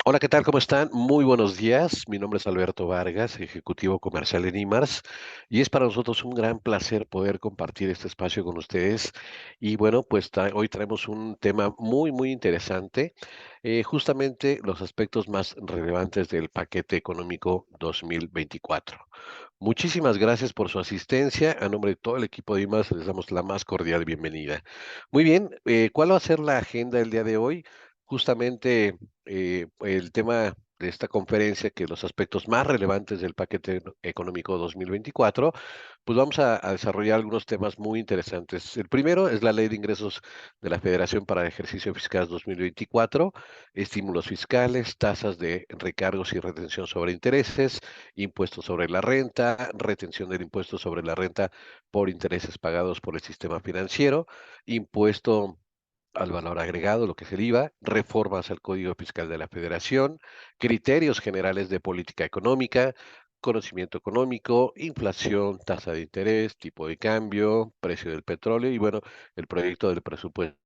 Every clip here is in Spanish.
Hola, ¿qué tal? ¿Cómo están? Muy buenos días. Mi nombre es Alberto Vargas, ejecutivo comercial en IMARS, y es para nosotros un gran placer poder compartir este espacio con ustedes. Y bueno, pues hoy traemos un tema muy interesante, justamente los aspectos más relevantes del paquete económico 2024. Muchísimas gracias por su asistencia. A nombre de todo el equipo de IMARS les damos la más cordial bienvenida. Muy bien, ¿cuál va a ser la agenda del día de hoy? Justamente el tema de esta conferencia, que los aspectos más relevantes del paquete económico 2024, pues vamos a desarrollar algunos temas muy interesantes. El primero es la Ley de Ingresos de la Federación para el Ejercicio Fiscal 2024, estímulos fiscales, tasas de recargos y retención sobre intereses, impuestos sobre la renta, retención del impuesto sobre la renta por intereses pagados por el sistema financiero, impuesto al valor agregado, lo que es el IVA, reformas al Código Fiscal de la Federación, criterios generales de política económica, conocimiento económico, inflación, tasa de interés, tipo de cambio, precio del petróleo y bueno, el proyecto del presupuesto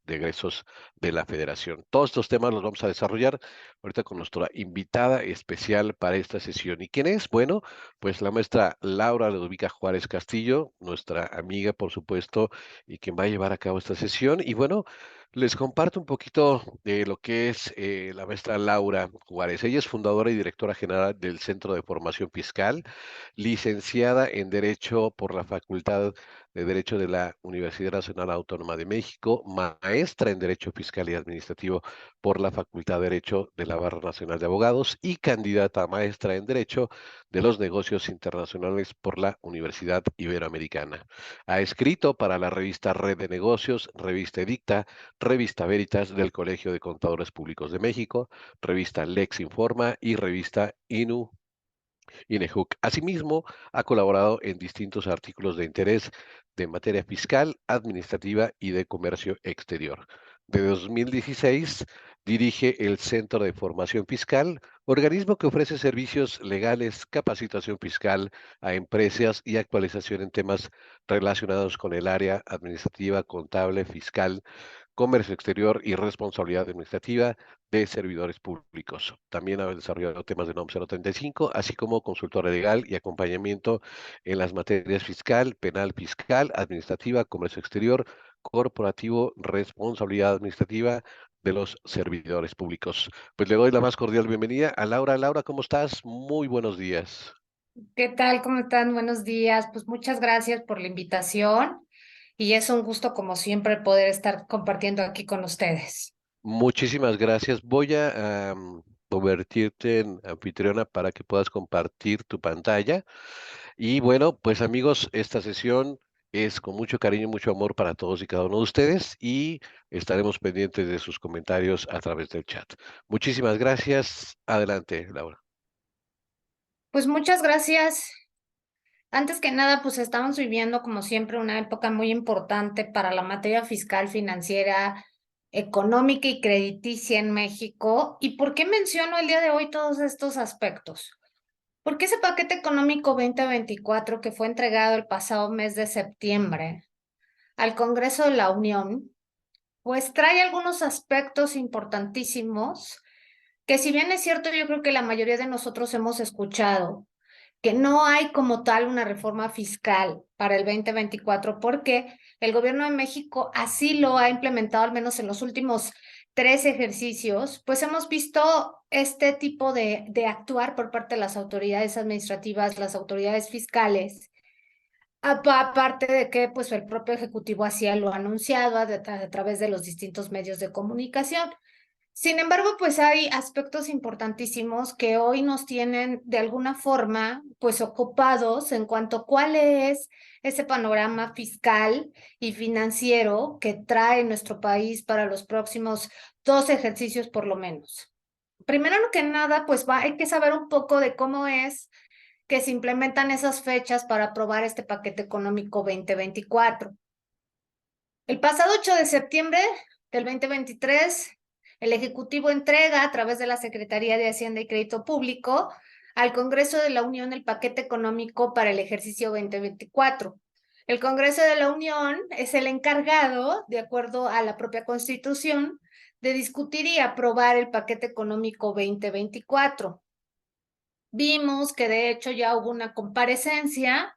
de egresos de la Federación. Todos estos temas los vamos a desarrollar ahorita con nuestra invitada especial para esta sesión. ¿Y quién es? Bueno, pues la maestra Laura Ludovica Juárez Castillo, nuestra amiga, por supuesto, y quien va a llevar a cabo esta sesión. Y bueno, les comparto un poquito de lo que es la maestra Laura Juárez. Ella es fundadora y directora general del Centro de Formación Fiscal, licenciada en Derecho por la Facultad de Derecho de la Universidad Nacional Autónoma de México, maestra en Derecho Fiscal y Administrativo por la Facultad de Derecho de la Barra Nacional de Abogados y candidata a maestra en Derecho de los Negocios Internacionales por la Universidad Iberoamericana. Ha escrito para la revista Red de Negocios, revista Edicta, revista Veritas del Colegio de Contadores Públicos de México, revista Lex Informa y revista INEHUC. Asimismo, ha colaborado en distintos artículos de interés de materia fiscal, administrativa y de comercio exterior. De 2016 dirige el Centro de Formación Fiscal, organismo que ofrece servicios legales, capacitación fiscal a empresas y actualización en temas relacionados con el área administrativa, contable, fiscal, comercio exterior y responsabilidad administrativa de servidores públicos. También ha desarrollado temas de NOM 035, así como consultora legal y acompañamiento en las materias fiscal, penal fiscal, administrativa, comercio exterior, corporativo, responsabilidad administrativa de los servidores públicos. Pues le doy la más cordial bienvenida a Laura. Laura, ¿cómo estás? Muy buenos días. ¿Qué tal? ¿Cómo están? Buenos días. Pues muchas gracias por la invitación y es un gusto como siempre poder estar compartiendo aquí con ustedes. Muchísimas gracias. Voy a convertirte en anfitriona para que puedas compartir tu pantalla. Y bueno, pues amigos, esta sesión es con mucho cariño y mucho amor para todos y cada uno de ustedes y estaremos pendientes de sus comentarios a través del chat. Muchísimas gracias. Adelante, Laura. Pues muchas gracias. Antes que nada, pues estamos viviendo como siempre una época muy importante para la materia fiscal, financiera, económica y crediticia en México. ¿Y por qué menciono el día de hoy todos estos aspectos? Porque ese paquete económico 2024 que fue entregado el pasado mes de septiembre al Congreso de la Unión, pues trae algunos aspectos importantísimos que si bien es cierto, yo creo que la mayoría de nosotros hemos escuchado que no hay como tal una reforma fiscal para el 2024 porque el gobierno de México así lo ha implementado al menos en los últimos 3 ejercicios, pues hemos visto este tipo de actuar por parte de las autoridades administrativas, las autoridades fiscales. Aparte de que pues el propio Ejecutivo así lo ha anunciado a través de los distintos medios de comunicación. Sin embargo, pues hay aspectos importantísimos que hoy nos tienen de alguna forma pues ocupados en cuanto a cuál es ese panorama fiscal y financiero que trae nuestro país para los próximos 2 ejercicios por lo menos. Primero que nada, pues hay que saber un poco de cómo es que se implementan esas fechas para aprobar este paquete económico 2024. El pasado 8 de septiembre del 2023, el Ejecutivo entrega a través de la Secretaría de Hacienda y Crédito Público al Congreso de la Unión el paquete económico para el ejercicio 2024. El Congreso de la Unión es el encargado, de acuerdo a la propia Constitución, de discutir y aprobar el paquete económico 2024. Vimos que de hecho ya hubo una comparecencia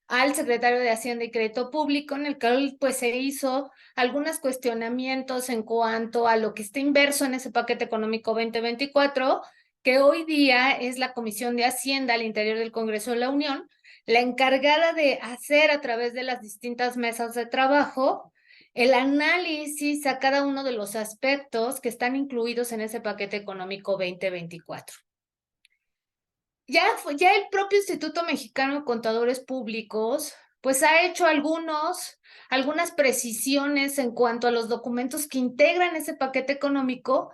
al secretario de Hacienda y Crédito Público, en el que pues se hizo algunos cuestionamientos en cuanto a lo que está inverso en ese paquete económico 2024, que hoy día es la Comisión de Hacienda al interior del Congreso de la Unión, la encargada de hacer a través de las distintas mesas de trabajo el análisis a cada uno de los aspectos que están incluidos en ese paquete económico 2024. Ya el propio Instituto Mexicano de Contadores Públicos, pues ha hecho algunas precisiones en cuanto a los documentos que integran ese paquete económico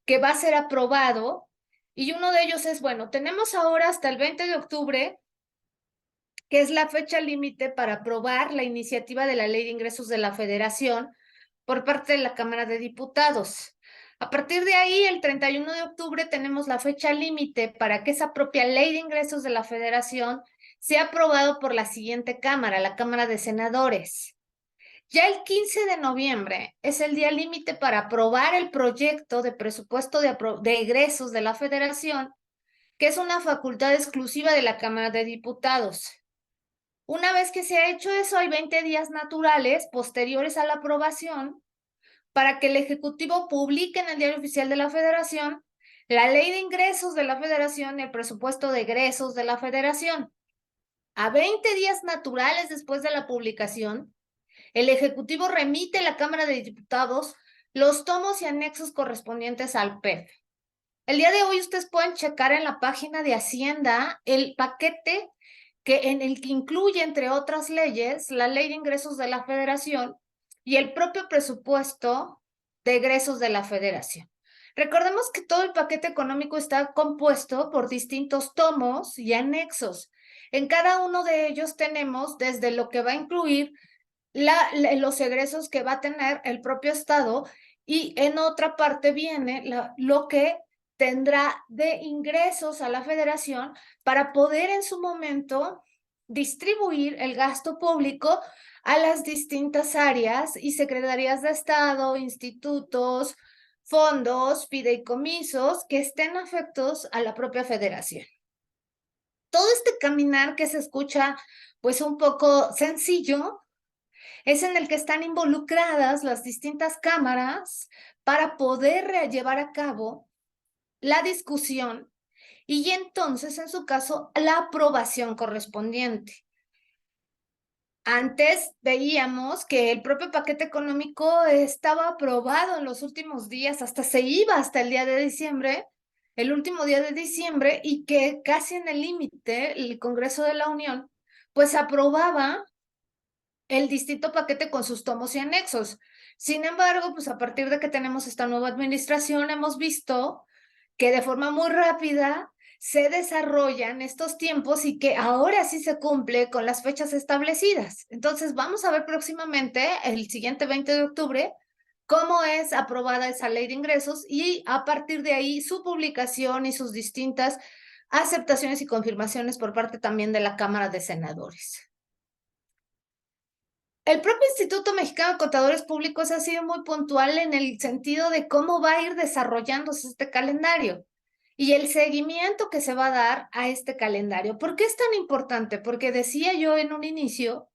que va a ser aprobado. Y uno de ellos es, bueno, tenemos ahora hasta el 20 de octubre, que es la fecha límite para aprobar la iniciativa de la Ley de Ingresos de la Federación por parte de la Cámara de Diputados. A partir de ahí, el 31 de octubre, tenemos la fecha límite para que esa propia Ley de Ingresos de la Federación sea aprobado por la siguiente Cámara, la Cámara de Senadores. Ya el 15 de noviembre es el día límite para aprobar el proyecto de presupuesto de egresos de la Federación, que es una facultad exclusiva de la Cámara de Diputados. Una vez que se ha hecho eso, hay 20 días naturales posteriores a la aprobación para que el Ejecutivo publique en el Diario Oficial de la Federación la Ley de Ingresos de la Federación y el presupuesto de egresos de la Federación. A 20 días naturales después de la publicación, el Ejecutivo remite a la Cámara de Diputados los tomos y anexos correspondientes al PEF. El día de hoy ustedes pueden checar en la página de Hacienda el paquete en el que incluye, entre otras leyes, la Ley de Ingresos de la Federación y el propio presupuesto de egresos de la Federación. Recordemos que todo el paquete económico está compuesto por distintos tomos y anexos. En cada uno de ellos tenemos desde lo que va a incluir los egresos que va a tener el propio Estado, y en otra parte viene lo que tendrá de ingresos a la Federación para poder en su momento distribuir el gasto público a las distintas áreas y secretarías de Estado, institutos, fondos, fideicomisos que estén afectos a la propia Federación. Todo este caminar que se escucha pues un poco sencillo es en el que están involucradas las distintas cámaras para poder llevar a cabo la discusión y entonces, en su caso, la aprobación correspondiente. Antes veíamos que el propio paquete económico estaba aprobado en los últimos días, hasta se iba hasta el día de diciembre, el último día de diciembre, y que casi en el límite el Congreso de la Unión pues aprobaba el distinto paquete con sus tomos y anexos. Sin embargo, pues a partir de que tenemos esta nueva administración, hemos visto que de forma muy rápida se desarrollan estos tiempos y que ahora sí se cumple con las fechas establecidas. Entonces, vamos a ver próximamente, el siguiente 20 de octubre, cómo es aprobada esa ley de ingresos y a partir de ahí su publicación y sus distintas aceptaciones y confirmaciones por parte también de la Cámara de Senadores. El propio Instituto Mexicano de Contadores Públicos ha sido muy puntual en el sentido de cómo va a ir desarrollándose este calendario y el seguimiento que se va a dar a este calendario. ¿Por qué es tan importante? Porque decía yo en un inicio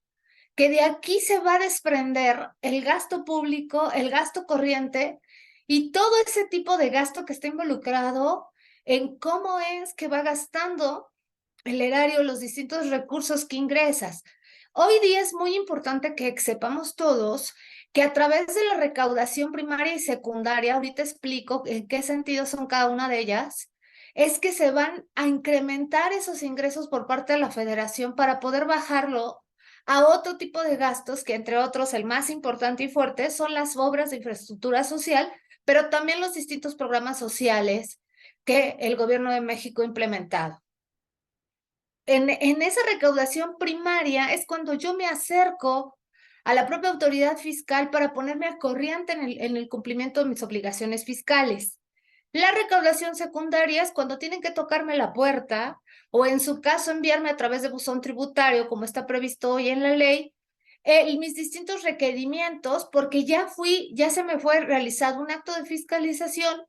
que de aquí se va a desprender el gasto público, el gasto corriente y todo ese tipo de gasto que está involucrado en cómo es que va gastando el erario los distintos recursos que ingresas. Hoy día es muy importante que sepamos todos que a través de la recaudación primaria y secundaria, ahorita explico en qué sentido son cada una de ellas, es que se van a incrementar esos ingresos por parte de la Federación para poder bajarlo a otro tipo de gastos, que entre otros el más importante y fuerte son las obras de infraestructura social, pero también los distintos programas sociales que el gobierno de México ha implementado. En esa recaudación primaria es cuando yo me acerco a la propia autoridad fiscal para ponerme al corriente en el cumplimiento de mis obligaciones fiscales. La recaudación secundaria es cuando tienen que tocarme la puerta o en su caso enviarme a través de buzón tributario, como está previsto hoy en la ley, mis distintos requerimientos porque ya se me fue realizado un acto de fiscalización,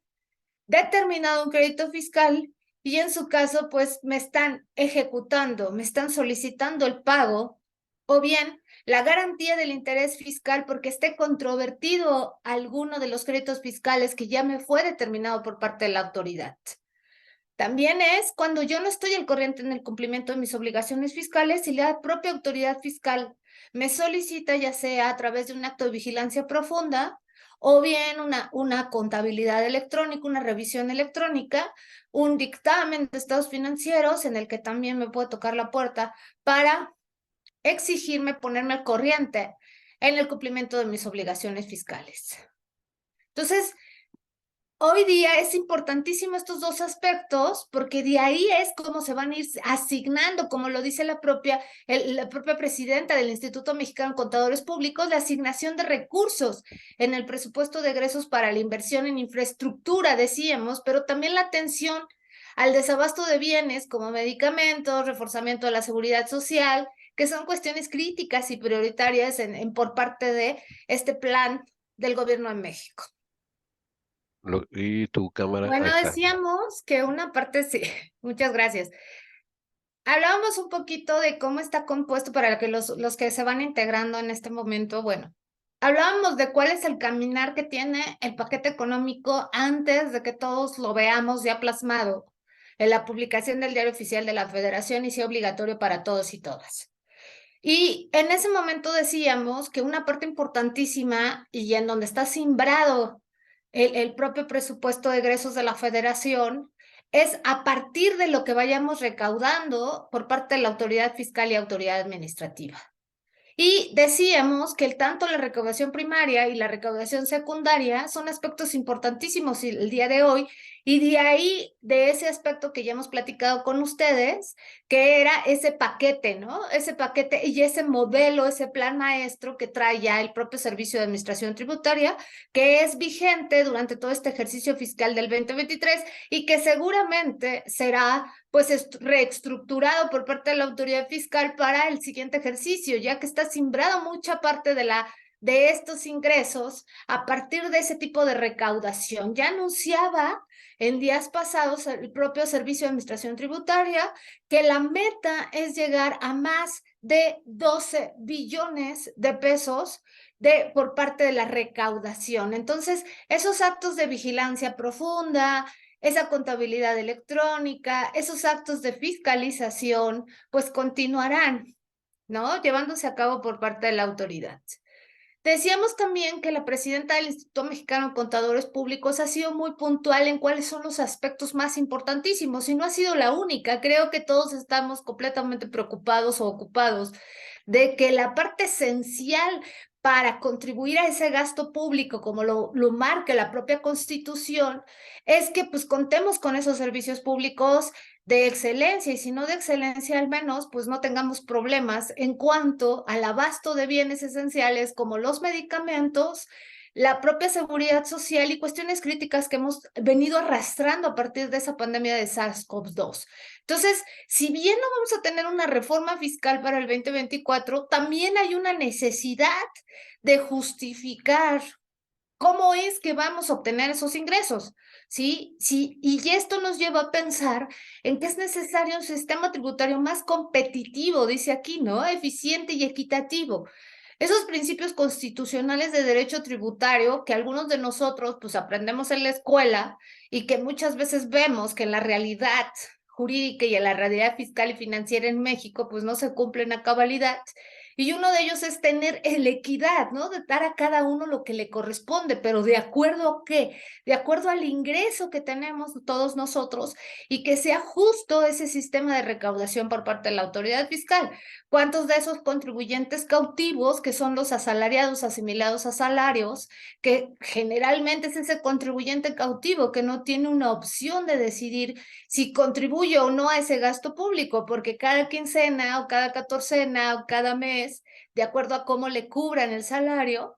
determinado un crédito fiscal y en su caso, pues me están ejecutando, me están solicitando el pago o bien la garantía del interés fiscal porque esté controvertido alguno de los créditos fiscales que ya me fue determinado por parte de la autoridad. También es cuando yo no estoy al corriente en el cumplimiento de mis obligaciones fiscales y la propia autoridad fiscal me solicita, ya sea a través de un acto de vigilancia profunda o bien una contabilidad electrónica, una revisión electrónica, un dictamen de estados financieros en el que también me puede tocar la puerta para exigirme ponerme al corriente en el cumplimiento de mis obligaciones fiscales. Entonces, hoy día es importantísimo estos dos aspectos porque de ahí es como se van a ir asignando, como lo dice la propia presidenta del Instituto Mexicano de Contadores Públicos, la asignación de recursos en el presupuesto de egresos para la inversión en infraestructura, decíamos, pero también la atención al desabasto de bienes como medicamentos, reforzamiento de la seguridad social, que son cuestiones críticas y prioritarias por parte de este plan del gobierno de México. Y tu cámara, ahí Bueno, está. decíamos que una parte sí, muchas gracias. Hablábamos un poquito de cómo está compuesto para que los que se van integrando en este momento, bueno, hablábamos de cuál es el caminar que tiene el paquete económico antes de que todos lo veamos ya plasmado en la publicación del Diario Oficial de la Federación y sea obligatorio para todos y todas. Y en ese momento decíamos que una parte importantísima y en donde está simbrado el propio presupuesto de egresos de la federación es a partir de lo que vayamos recaudando por parte de la autoridad fiscal y autoridad administrativa. Y decíamos que tanto la recaudación primaria y la recaudación secundaria son aspectos importantísimos el día de hoy, y de ahí, de ese aspecto que ya hemos platicado con ustedes, que era ese paquete, ¿no? Ese paquete y ese modelo, ese plan maestro que trae ya el propio Servicio de Administración Tributaria, que es vigente durante todo este ejercicio fiscal del 2023 y que seguramente será pues reestructurado por parte de la autoridad fiscal para el siguiente ejercicio, ya que está simbrado mucha parte de estos ingresos a partir de ese tipo de recaudación. Ya anunciaba en días pasados el propio Servicio de Administración Tributaria que la meta es llegar a más de 12 billones de pesos por parte de la recaudación. Entonces, esos actos de vigilancia profunda, esa contabilidad electrónica, esos actos de fiscalización, pues continuarán, ¿no? Llevándose a cabo por parte de la autoridad. Decíamos también que la presidenta del Instituto Mexicano de Contadores Públicos ha sido muy puntual en cuáles son los aspectos más importantísimos y no ha sido la única. Creo que todos estamos completamente preocupados o ocupados de que la parte esencial para contribuir a ese gasto público, como lo marca la propia Constitución, es que pues contemos con esos servicios públicos de excelencia y si no de excelencia al menos pues no tengamos problemas en cuanto al abasto de bienes esenciales como los medicamentos, la propia seguridad social y cuestiones críticas que hemos venido arrastrando a partir de esa pandemia de SARS-CoV-2. Entonces, si bien no vamos a tener una reforma fiscal para el 2024, también hay una necesidad de justificar cómo es que vamos a obtener esos ingresos, ¿sí? Sí, y esto nos lleva a pensar en que es necesario un sistema tributario más competitivo, dice aquí, ¿no? Eficiente y equitativo. Esos principios constitucionales de derecho tributario que algunos de nosotros pues aprendemos en la escuela y que muchas veces vemos que en la realidad jurídica y en la realidad fiscal y financiera en México pues no se cumplen a cabalidad. Y uno de ellos es tener la equidad, ¿no? De dar a cada uno lo que le corresponde, pero ¿de acuerdo a qué? De acuerdo al ingreso que tenemos todos nosotros y que sea justo ese sistema de recaudación por parte de la autoridad fiscal. ¿Cuántos de esos contribuyentes cautivos, que son los asalariados asimilados a salarios, que generalmente es ese contribuyente cautivo que no tiene una opción de decidir si contribuye o no a ese gasto público, porque cada quincena o cada catorcena o cada mes, de acuerdo a cómo le cubran el salario,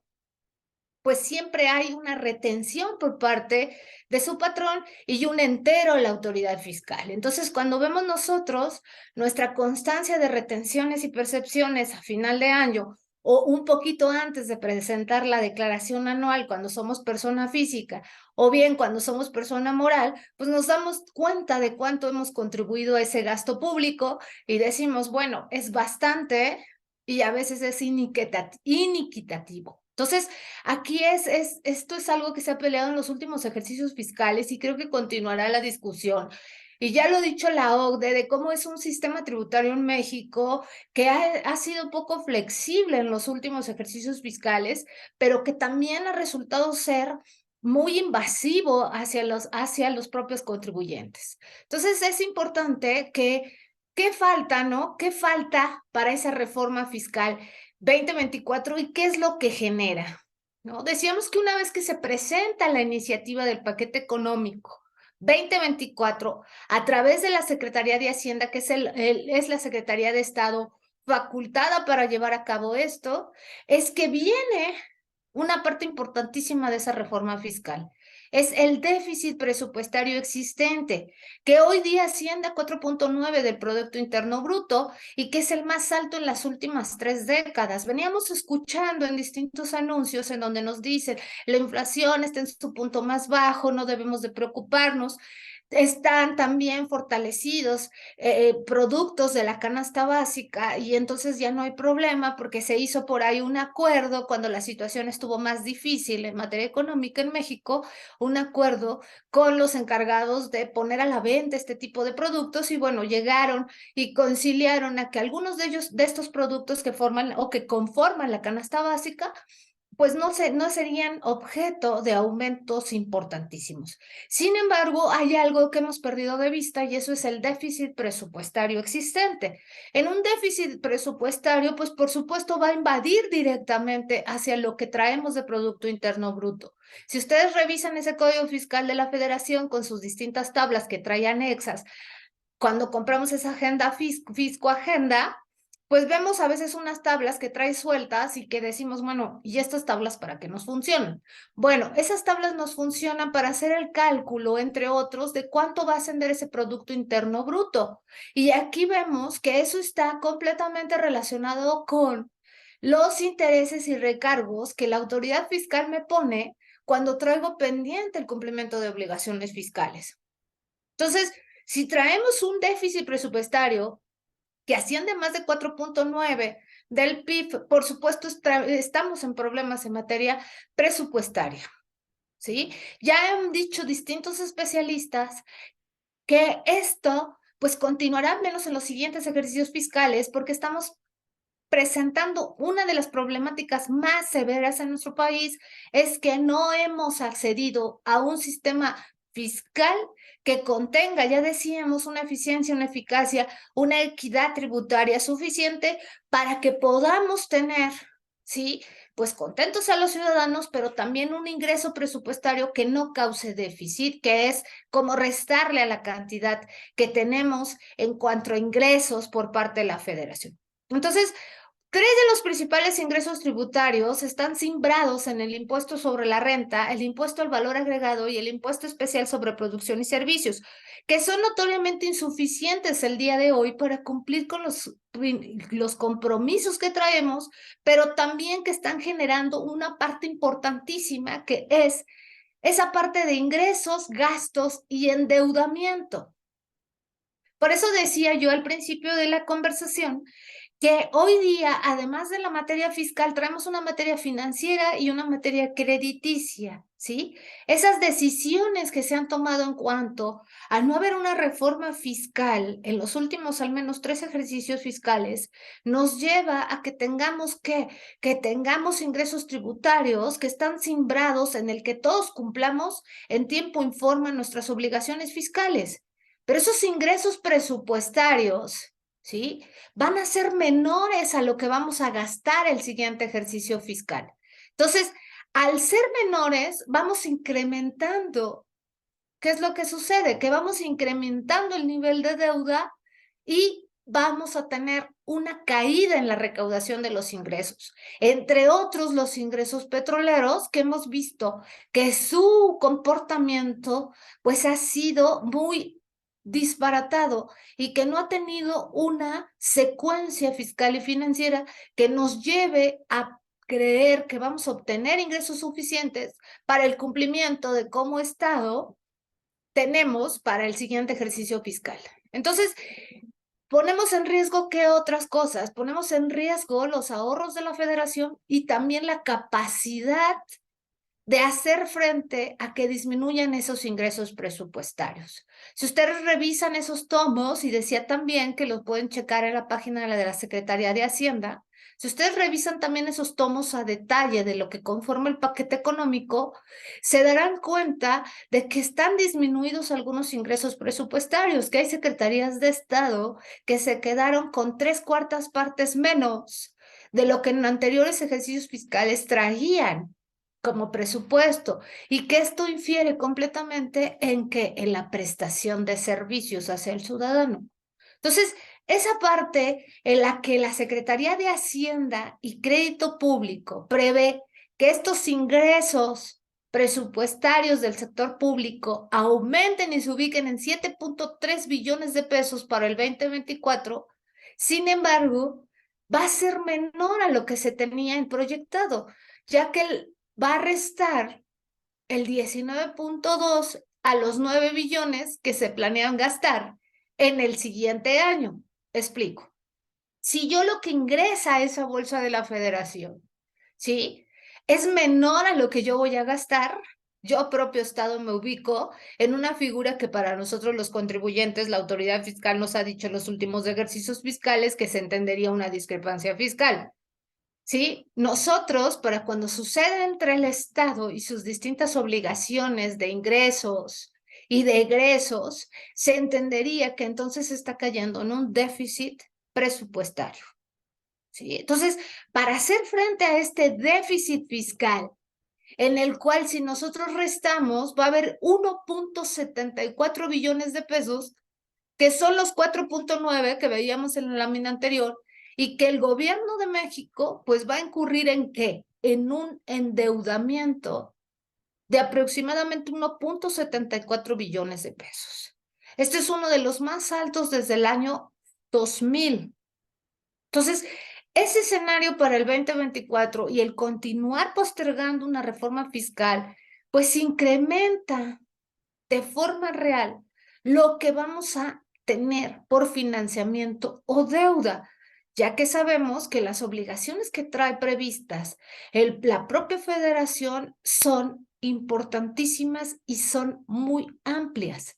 pues siempre hay una retención por parte de su patrón y un entero a la autoridad fiscal. Entonces, cuando vemos nosotros nuestra constancia de retenciones y percepciones a final de año o un poquito antes de presentar la declaración anual cuando somos persona física, o bien cuando somos persona moral, pues nos damos cuenta de cuánto hemos contribuido a ese gasto público y decimos, bueno, es bastante y a veces es iniquitativo. Entonces, aquí esto es algo que se ha peleado en los últimos ejercicios fiscales y creo que continuará la discusión. Y ya lo ha dicho la OCDE de cómo es un sistema tributario en México que ha sido poco flexible en los últimos ejercicios fiscales, pero que también ha resultado ser muy invasivo hacia los propios contribuyentes. Entonces es importante ¿qué falta, no? ¿Qué falta para esa reforma fiscal 2024 y qué es lo que genera? ¿No? Decíamos que una vez que se presenta la iniciativa del paquete económico 2024 a través de la Secretaría de Hacienda, que es la Secretaría de Estado facultada para llevar a cabo esto, es que viene una parte importantísima de esa reforma fiscal. Es el déficit presupuestario existente, que hoy día asciende a 4.9 del Producto Interno Bruto y que es el más alto en las últimas 3 décadas. Veníamos escuchando en distintos anuncios en donde nos dicen la inflación está en su punto más bajo, no debemos de preocuparnos. Están también fortalecidos productos de la canasta básica y entonces ya no hay problema porque se hizo por ahí un acuerdo cuando la situación estuvo más difícil en materia económica en México, un acuerdo con los encargados de poner a la venta este tipo de productos y bueno, llegaron y conciliaron a que algunos de ellos, de estos productos que forman o que conforman la canasta básica, pues no serían objeto de aumentos importantísimos. Sin embargo, hay algo que hemos perdido de vista y eso es el déficit presupuestario existente. En un déficit presupuestario, pues por supuesto va a invadir directamente hacia lo que traemos de Producto Interno Bruto. Si ustedes revisan ese Código Fiscal de la Federación con sus distintas tablas que trae anexas, cuando compramos esa agenda Fisco Agenda, pues vemos a veces unas tablas que trae sueltas y que decimos, bueno, ¿y estas tablas para qué nos funcionan? Bueno, esas tablas nos funcionan para hacer el cálculo, entre otros, de cuánto va a ascender ese Producto Interno Bruto. Y aquí vemos que eso está completamente relacionado con los intereses y recargos que la autoridad fiscal me pone cuando traigo pendiente el cumplimiento de obligaciones fiscales. Entonces, si traemos un déficit presupuestario que asciende a más de 4.9 del PIB, por supuesto estamos en problemas en materia presupuestaria, ¿sí? Ya han dicho distintos especialistas que esto pues continuará al menos en los siguientes ejercicios fiscales porque estamos presentando una de las problemáticas más severas en nuestro país es que no hemos accedido a un sistema fiscal que contenga, ya decíamos, una eficiencia, una eficacia, una equidad tributaria suficiente para que podamos tener, ¿sí? Pues contentos a los ciudadanos, pero también un ingreso presupuestario que no cause déficit, que es como restarle a la cantidad que tenemos en cuanto a ingresos por parte de la federación. Entonces, 3 de los principales ingresos tributarios están cimbrados en el impuesto sobre la renta, el impuesto al valor agregado y el impuesto especial sobre producción y servicios, que son notoriamente insuficientes el día de hoy para cumplir con los compromisos que traemos, pero también que están generando una parte importantísima que es esa parte de ingresos, gastos y endeudamiento. Por eso decía yo al principio de la conversación que hoy día, además de la materia fiscal, traemos una materia financiera y una materia crediticia, ¿sí? Esas decisiones que se han tomado en cuanto a no haber una reforma fiscal en los últimos al menos 3 ejercicios fiscales, nos lleva a que tengamos ingresos tributarios que están cimbrados en el que todos cumplamos en tiempo y forma nuestras obligaciones fiscales. Pero esos ingresos presupuestarios, ¿sí? Van a ser menores a lo que vamos a gastar el siguiente ejercicio fiscal. Entonces, al ser menores, vamos incrementando. ¿Qué es lo que sucede? Que vamos incrementando el nivel de deuda y vamos a tener una caída en la recaudación de los ingresos, entre otros los ingresos petroleros que hemos visto que su comportamiento pues ha sido muy disparatado y que no ha tenido una secuencia fiscal y financiera que nos lleve a creer que vamos a obtener ingresos suficientes para el cumplimiento de como Estado tenemos para el siguiente ejercicio fiscal. Entonces, ponemos en riesgo, ¿qué otras cosas? Ponemos en riesgo los ahorros de la federación y también la capacidad de hacer frente a que disminuyan esos ingresos presupuestarios. Si ustedes revisan esos tomos, y decía también que los pueden checar en la página de la Secretaría de Hacienda, si ustedes revisan también esos tomos a detalle de lo que conforma el paquete económico, se darán cuenta de que están disminuidos algunos ingresos presupuestarios, que hay secretarías de Estado que se quedaron con 3/4 partes menos de lo que en anteriores ejercicios fiscales traían como presupuesto, y que esto infiere completamente en la prestación de servicios hacia el ciudadano. Entonces, esa parte en la que la Secretaría de Hacienda y Crédito Público prevé que estos ingresos presupuestarios del sector público aumenten y se ubiquen en 7.3 billones de pesos para el 2024, sin embargo, va a ser menor a lo que se tenía en proyectado, ya que va a restar el 19.2 a los 9 billones que se planean gastar en el siguiente año. Explico. Si yo lo que ingresa a esa bolsa de la federación, ¿sí? Es menor a lo que yo voy a gastar, yo propio Estado me ubico en una figura que para nosotros los contribuyentes, la autoridad fiscal nos ha dicho en los últimos ejercicios fiscales que se entendería una discrepancia fiscal. ¿Sí? Nosotros, para cuando sucede entre el Estado y sus distintas obligaciones de ingresos y de egresos, se entendería que entonces está cayendo en un déficit presupuestario. ¿Sí? Entonces, para hacer frente a este déficit fiscal, en el cual si nosotros restamos, va a haber 1.74 billones de pesos, que son los 4.9 que veíamos en la lámina anterior, y que el gobierno de México pues va a incurrir en ¿qué? En un endeudamiento de aproximadamente 1.74 billones de pesos. Este es uno de los más altos desde el año 2000. Entonces, ese escenario para el 2024 y el continuar postergando una reforma fiscal, pues incrementa de forma real lo que vamos a tener por financiamiento o deuda, ya que sabemos que las obligaciones que trae previstas la propia federación son importantísimas y son muy amplias,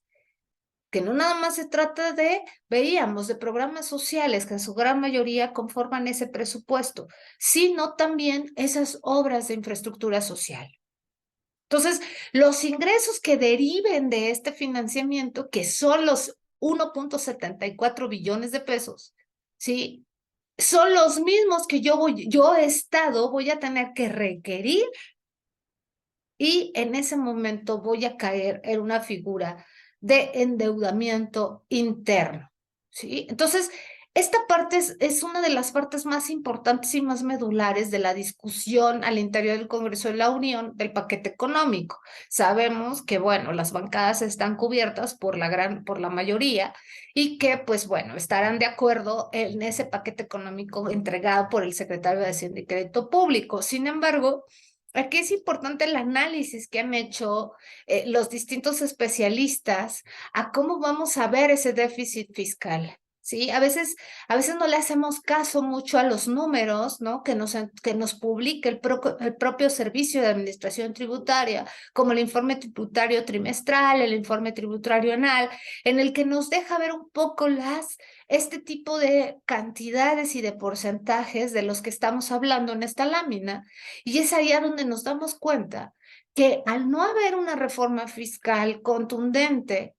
que no nada más se trata de, veíamos, de programas sociales que en su gran mayoría conforman ese presupuesto, sino también esas obras de infraestructura social. Entonces, los ingresos que deriven de este financiamiento, que son los 1.74 billones de pesos, ¿sí? Son los mismos que yo Estado, voy a tener que requerir, y en ese momento voy a caer en una figura de endeudamiento interno, ¿sí? Entonces, esta parte es una de las partes más importantes y más medulares de la discusión al interior del Congreso de la Unión del paquete económico. Sabemos que, bueno, las bancadas están cubiertas por la mayoría, y que, pues, bueno, estarán de acuerdo en ese paquete económico entregado por el secretario de Hacienda y Crédito Público. Sin embargo, aquí es importante el análisis que han hecho los distintos especialistas a cómo vamos a ver ese déficit fiscal. Sí, a veces no le hacemos caso mucho a los números, ¿no? Que nos publica el propio Servicio de Administración Tributaria, como el informe tributario trimestral, el informe tributario anual, en el que nos deja ver un poco este tipo de cantidades y de porcentajes de los que estamos hablando en esta lámina. Y es ahí a donde nos damos cuenta que al no haber una reforma fiscal contundente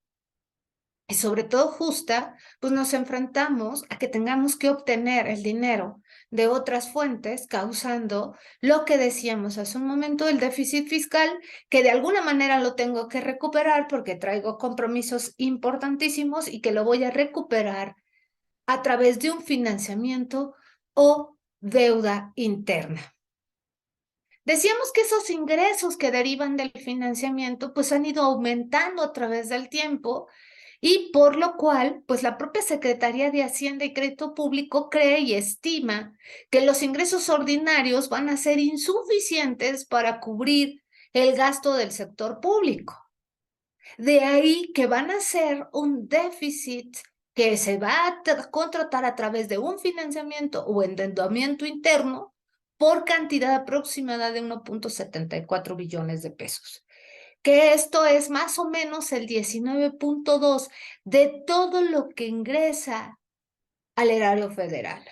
y sobre todo justa, pues nos enfrentamos a que tengamos que obtener el dinero de otras fuentes, causando lo que decíamos hace un momento, el déficit fiscal, que de alguna manera lo tengo que recuperar porque traigo compromisos importantísimos y que lo voy a recuperar a través de un financiamiento o deuda interna. Decíamos que esos ingresos que derivan del financiamiento pues han ido aumentando a través del tiempo, Y por lo cual, pues la propia Secretaría de Hacienda y Crédito Público cree y estima que los ingresos ordinarios van a ser insuficientes para cubrir el gasto del sector público. De ahí que van a ser un déficit que se va a contratar a través de un financiamiento o endeudamiento interno por cantidad aproximada de 1.74 billones de pesos, que esto es más o menos el 19.2 de todo lo que ingresa al erario federal.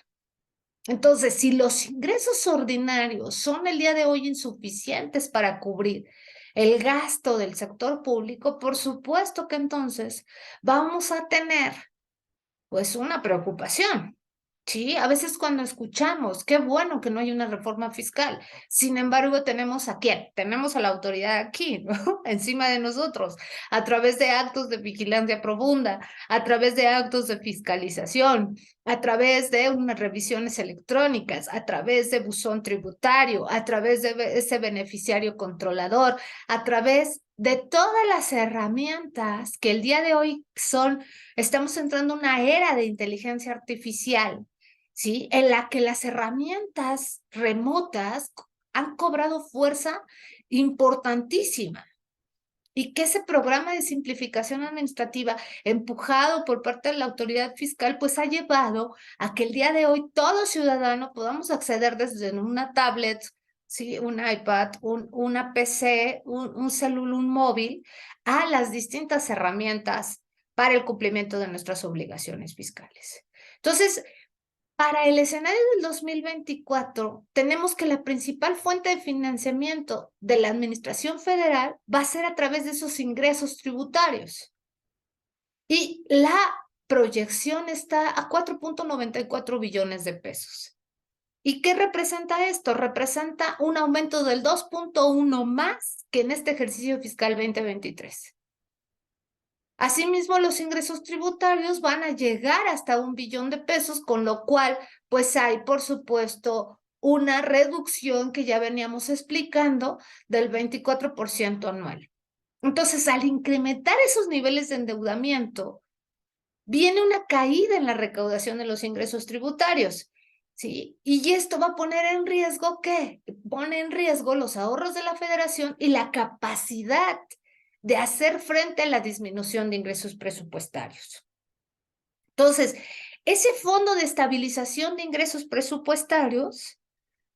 Entonces, si los ingresos ordinarios son el día de hoy insuficientes para cubrir el gasto del sector público, por supuesto que entonces vamos a tener pues una preocupación. Sí, a veces cuando escuchamos, qué bueno que no hay una reforma fiscal. Sin embargo, tenemos a quién? Tenemos a la autoridad aquí, ¿no? Encima de nosotros, a través de actos de vigilancia profunda, a través de actos de fiscalización, a través de unas revisiones electrónicas, a través de buzón tributario, a través de ese beneficiario controlador, a través de todas las herramientas que el día de hoy estamos entrando en una era de inteligencia artificial, ¿sí? En la que las herramientas remotas han cobrado fuerza importantísima y que ese programa de simplificación administrativa empujado por parte de la autoridad fiscal pues ha llevado a que el día de hoy todo ciudadano podamos acceder desde una tablet, ¿sí? Un iPad, una PC, un celular, un móvil, a las distintas herramientas para el cumplimiento de nuestras obligaciones fiscales. Entonces, para el escenario del 2024, tenemos que la principal fuente de financiamiento de la Administración Federal va a ser a través de esos ingresos tributarios. Y la proyección está a 4.94 billones de pesos. ¿Y qué representa esto? Representa un aumento del 2.1 más que en este ejercicio fiscal 2023. Asimismo, los ingresos tributarios van a llegar hasta 1 billón de pesos, con lo cual, pues hay, por supuesto, una reducción que ya veníamos explicando del 24% anual. Entonces, al incrementar esos niveles de endeudamiento, viene una caída en la recaudación de los ingresos tributarios, ¿sí? Y esto va a poner en riesgo, ¿qué? Pone en riesgo los ahorros de la federación y la capacidad de hacer frente a la disminución de ingresos presupuestarios. Entonces, ese fondo de estabilización de ingresos presupuestarios,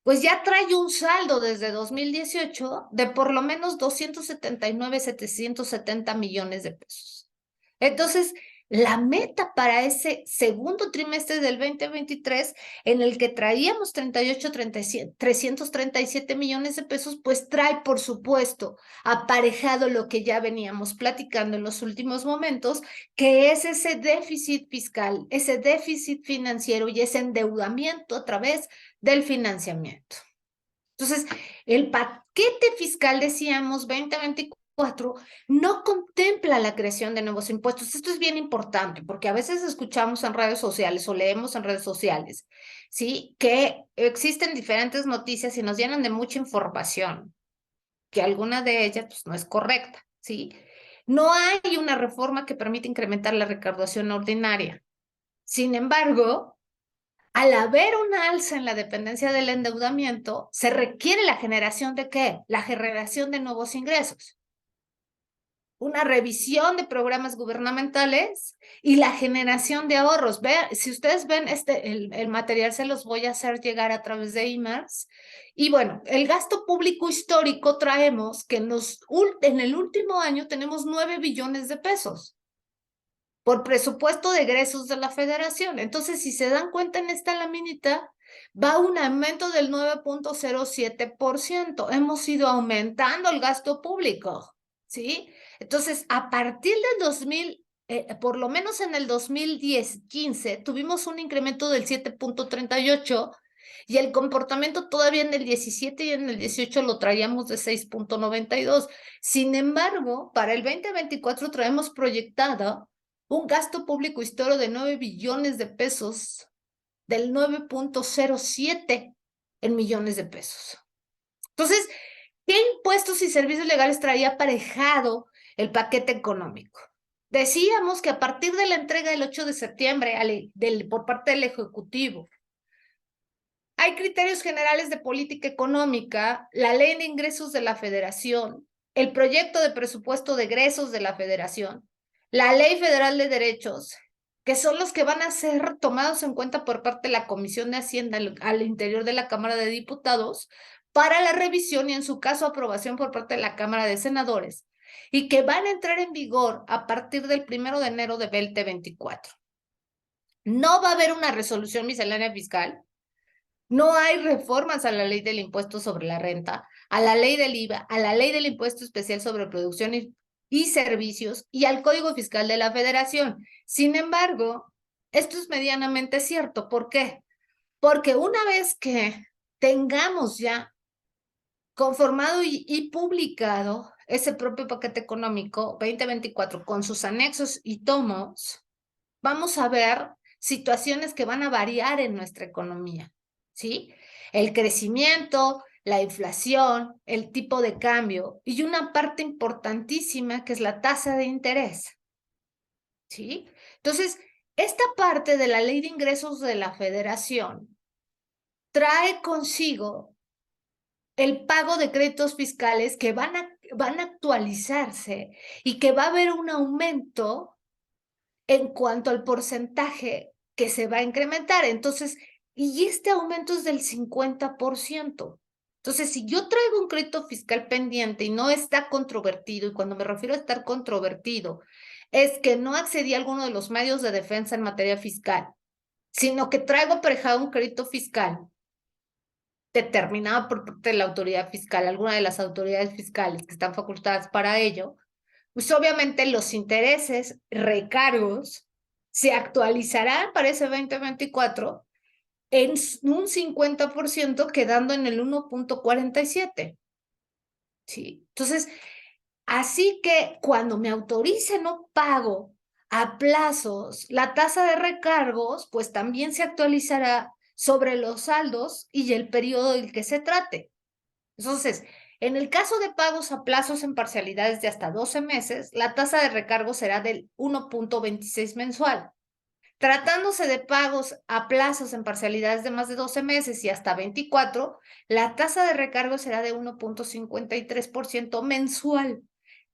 pues ya trae un saldo desde 2018 de por lo menos 279,770 millones de pesos. Entonces, la meta para ese segundo trimestre del 2023, en el que traíamos 337 millones de pesos, pues trae, por supuesto, aparejado lo que ya veníamos platicando en los últimos momentos, que es ese déficit fiscal, ese déficit financiero y ese endeudamiento a través del financiamiento. Entonces, el paquete fiscal, decíamos, 2024, no contempla la creación de nuevos impuestos. Esto es bien importante porque a veces escuchamos en redes sociales o leemos en redes sociales, ¿sí? Que existen diferentes noticias y nos llenan de mucha información, que alguna de ellas pues, no es correcta, ¿sí? No hay una reforma que permita incrementar la recaudación ordinaria. Sin embargo, al haber una alza en la dependencia del endeudamiento, se requiere la generación de ¿qué? La generación de nuevos ingresos, una revisión de programas gubernamentales y la generación de ahorros. Vean, si ustedes ven el material se los voy a hacer llegar a través de emails. Y bueno, el gasto público histórico traemos que en el último año tenemos 9 billones de pesos por presupuesto de egresos de la federación. Entonces, si se dan cuenta en esta laminita, va un aumento del 9.07%. Hemos ido aumentando el gasto público, ¿sí? Entonces, a partir del 2000, por lo menos en el 2010-15, tuvimos un incremento del 7.38 y el comportamiento todavía en el 17 y en el 18 lo traíamos de 6.92. Sin embargo, para el 2024 traemos proyectado un gasto público histórico de 9 billones de pesos, del 9.07 en millones de pesos. Entonces, ¿qué impuestos y servicios legales traía aparejado el paquete económico? Decíamos que a partir de la entrega del 8 de septiembre por parte del Ejecutivo, hay criterios generales de política económica, la ley de ingresos de la Federación, el proyecto de presupuesto de egresos de la Federación, la ley federal de derechos, que son los que van a ser tomados en cuenta por parte de la Comisión de Hacienda al interior de la Cámara de Diputados para la revisión y en su caso aprobación por parte de la Cámara de Senadores, y que van a entrar en vigor a partir del 1 de enero de 2024. No va a haber una resolución miscelánea fiscal. No hay reformas a la ley del impuesto sobre la renta, a la ley del IVA, a la ley del impuesto especial sobre producción y servicios y al Código Fiscal de la Federación. Sin embargo, esto es medianamente cierto. ¿Por qué? Porque una vez que tengamos ya conformado y publicado ese propio paquete económico 2024 con sus anexos y tomos, vamos a ver situaciones que van a variar en nuestra economía, ¿sí? El crecimiento, la inflación, el tipo de cambio y una parte importantísima que es la tasa de interés, ¿sí? Entonces, esta parte de la ley de ingresos de la Federación trae consigo el pago de créditos fiscales que van a actualizarse y que va a haber un aumento en cuanto al porcentaje que se va a incrementar. Entonces, y este aumento es del 50%. Entonces, si yo traigo un crédito fiscal pendiente y no está controvertido, y cuando me refiero a estar controvertido, es que no accedí a alguno de los medios de defensa en materia fiscal, sino que traigo aparejado un crédito fiscal determinado por parte de la autoridad fiscal, alguna de las autoridades fiscales que están facultadas para ello, pues obviamente los intereses, recargos, se actualizarán para ese 2024 en un 50%, quedando en el 1.47. ¿Sí? Entonces, así que cuando me autoricen no pago a plazos, la tasa de recargos, pues también se actualizará sobre los saldos y el periodo del que se trate. Entonces, en el caso de pagos a plazos en parcialidades de hasta 12 meses, la tasa de recargo será del 1.26 mensual. Tratándose de pagos a plazos en parcialidades de más de 12 meses y hasta 24, la tasa de recargo será de 1.53% mensual.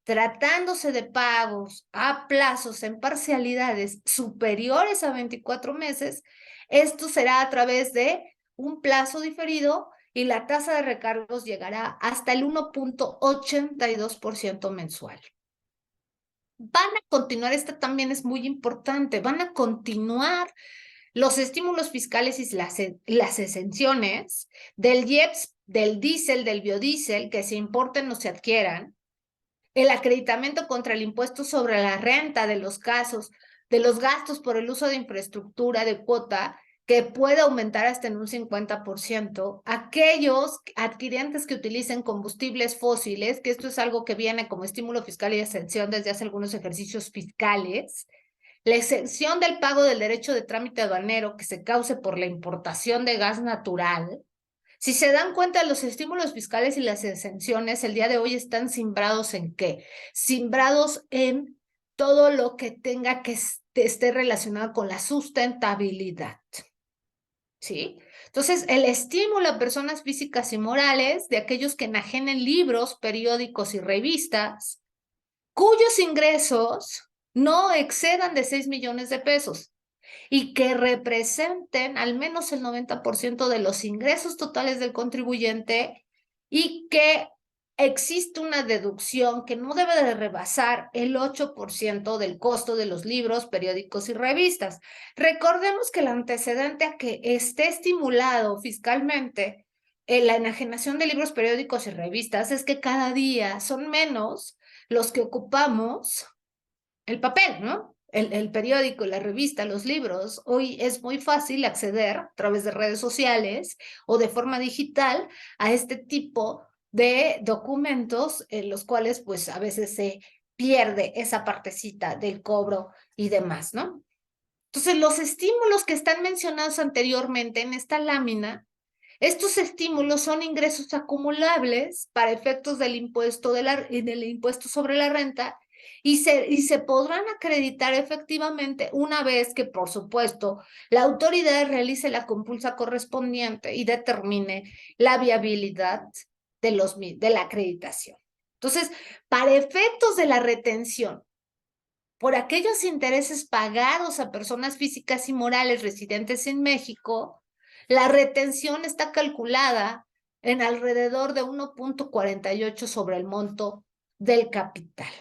Tratándose de pagos a plazos en parcialidades superiores a 24 meses, esto será a través de un plazo diferido y la tasa de recargos llegará hasta el 1.82% mensual. Van a continuar, esta también es muy importante, van a continuar los estímulos fiscales y las exenciones del IEPS, del diésel, del biodiesel, que se importen o se adquieran, el acreditamiento contra el impuesto sobre la renta de los gastos por el uso de infraestructura de cuota, que puede aumentar hasta en un 50%, aquellos adquirientes que utilicen combustibles fósiles, que esto es algo que viene como estímulo fiscal y exención desde hace algunos ejercicios fiscales, la exención del pago del derecho de trámite aduanero que se cause por la importación de gas natural. Si se dan cuenta, los estímulos fiscales y las exenciones el día de hoy están simbrados ¿en qué? Simbrados en todo lo que tenga que esté relacionado con la sustentabilidad. ¿Sí? Entonces, el estímulo a personas físicas y morales de aquellos que enajenen libros, periódicos y revistas, cuyos ingresos no excedan de 6 millones de pesos y que representen al menos el 90% de los ingresos totales del contribuyente y que existe una deducción que no debe de rebasar el 8% del costo de los libros, periódicos y revistas. Recordemos que el antecedente a que esté estimulado fiscalmente la enajenación de libros, periódicos y revistas es que cada día son menos los que ocupamos el papel, ¿no? El periódico, la revista, los libros. Hoy es muy fácil acceder a través de redes sociales o de forma digital a este tipo de documentos en los cuales pues a veces se pierde esa partecita del cobro y demás, ¿no? Entonces, los estímulos que están mencionados anteriormente en esta lámina, estos estímulos son ingresos acumulables para efectos del impuesto sobre la renta y se podrán acreditar efectivamente una vez que, por supuesto, la autoridad realice la compulsa correspondiente y determine la viabilidad de la acreditación. Entonces, para efectos de la retención, por aquellos intereses pagados a personas físicas y morales residentes en México, la retención está calculada en alrededor de 1.48 sobre el monto del capital.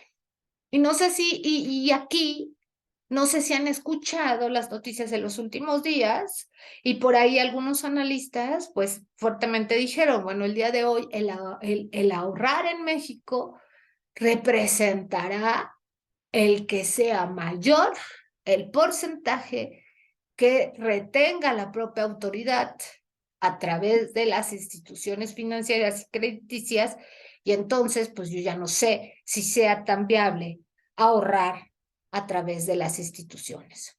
Y no sé si, y aquí, no sé si han escuchado las noticias de los últimos días, y por ahí algunos analistas, pues fuertemente dijeron, bueno, el día de hoy el ahorrar en México representará el que sea mayor el porcentaje que retenga la propia autoridad a través de las instituciones financieras y crediticias, y entonces pues yo ya no sé si sea tan viable ahorrar a través de las instituciones.